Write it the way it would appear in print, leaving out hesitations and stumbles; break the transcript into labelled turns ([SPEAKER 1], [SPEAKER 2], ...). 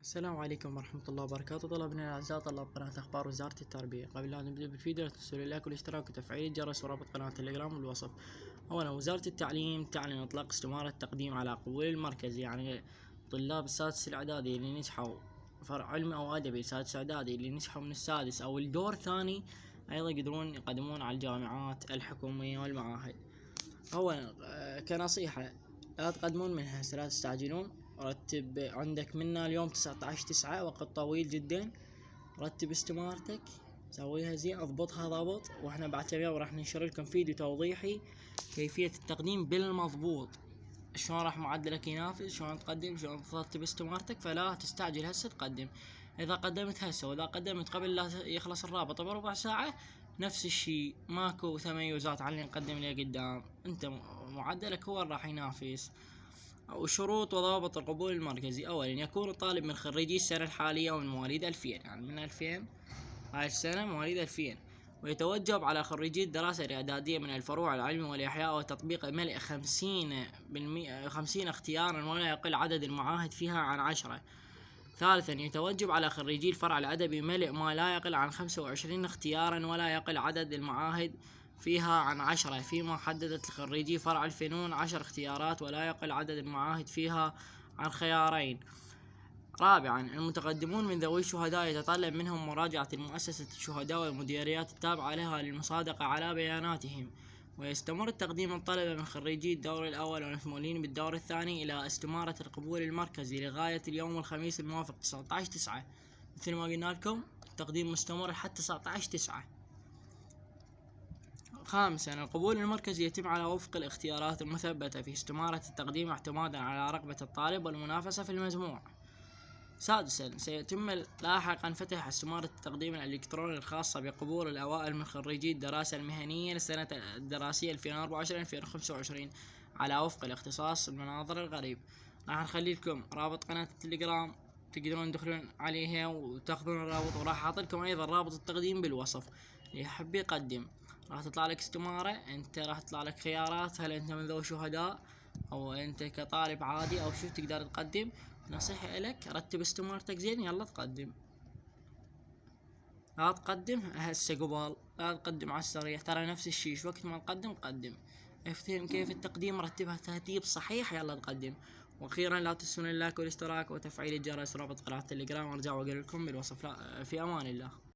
[SPEAKER 1] السلام عليكم ورحمة الله وبركاته. طلبنا الأعزاء طلاب قناة أخبار وزارة التربية. قبل أن نبدأ بالفيديو لا تنسوا اللايك والاشتراك وتفعيل الجرس ورابط قناة تليجرام بالوصف. أولا، وزارة التعليم تعلن إطلاق استمارة التقديم على قبول المركزي، يعني طلاب السادس الإعدادي اللي نجحوا فرع علمي أو أدبي السادس إعدادي اللي نجحوا من السادس أو الدور الثاني أيضا يقدرون يقدمون على الجامعات الحكومية والمعاهد. أولا كنصيحة لا تقدمون منها لا تستعجلون. رتب عندك منا اليوم 19/9 وقت طويل جدا. رتب استمارتك، سويها زين، اضبطها ضبط، واحنا بعد كم يوم راح ننشر لكم فيديو توضيحي كيفية التقديم بالمضبوط، شلون راح معدلك ينافس، شلون تقدم، شلون ترتب استمارتك. فلا تستعجل هسه تقدم. اذا قدمت هسه واذا قدمت قبل لا يخلص الرابط بربع ساعة نفس الشيء، ماكو تميزات على اللي نقدم له قدام. انت معدلك هو راح ينافس. وشروط وضوابط القبول المركزي: اولا يكون الطالب من خريجي السنة الحالية ومن مواليد 2000، يعني من 2000 هاي السنة مواليد 2000. ويتوجب على خريجي الدراسة الإعدادية من الفروع العلمي والإحياء والتطبيق ملء 50 اختيارا ولا يقل عدد المعاهد فيها عن 10. ثالثا يتوجب على خريجي الفرع الأدبي ملء ما لا يقل عن 25 اختيارا ولا يقل عدد المعاهد فيها عن 10، فيما حددت خريجي فرع الفنون 10 اختيارات ولا يقل عدد المعاهد فيها عن خيارين. رابعا المتقدمون من ذوي الشهداء يتطلب منهم مراجعة مؤسسة الشهداء والمديريات التابعة لها للمصادقة على بياناتهم. ويستمر تقديم الطلبة من خريجي الدور الأول والمكملين بالدور الثاني إلى استمارة القبول المركزي لغاية اليوم الخميس الموافق 19/9. مثل ما قلنا لكم التقديم مستمر حتى 19/9. خامسا القبول المركزي يتم على وفق الاختيارات المثبتة في استمارة التقديم اعتمادا على رغبة الطالب والمنافسة في المجموع. سادسا سيتم لاحقا فتح استمارة التقديم الإلكتروني الخاصة بقبول الأوائل من خريجي الدراسة المهنية للسنة الدراسية 2024-2025 على وفق الاختصاص المناظر الغريب. راح نخلي لكم رابط قناة التليجرام تقدرون تدخلون عليها وتاخذون الرابط، وراح احط لكم ايضا رابط التقديم بالوصف اللي يحب يقدم. راح تطلع لك استمارة، انت راح تطلع لك خيارات: هل انت من ذوي شهداء او انت كطالب عادي او شو تقدر تقدم. نصيحة لك رتب استمارتك زين، يلا تقدم. لا تقدم هسه قبل، لا تقدم على السريع، ترى نفس الشيء وقت ما تقدم قدم. افتهم كيف التقديم، رتبها ترتيب صحيح، يلا تقدم. واخيرا لا تنسون اللايك والاشتراك وتفعيل الجرس ورابط قناة التليجرام. ارجع واقول لكم بالوصف. في امان الله.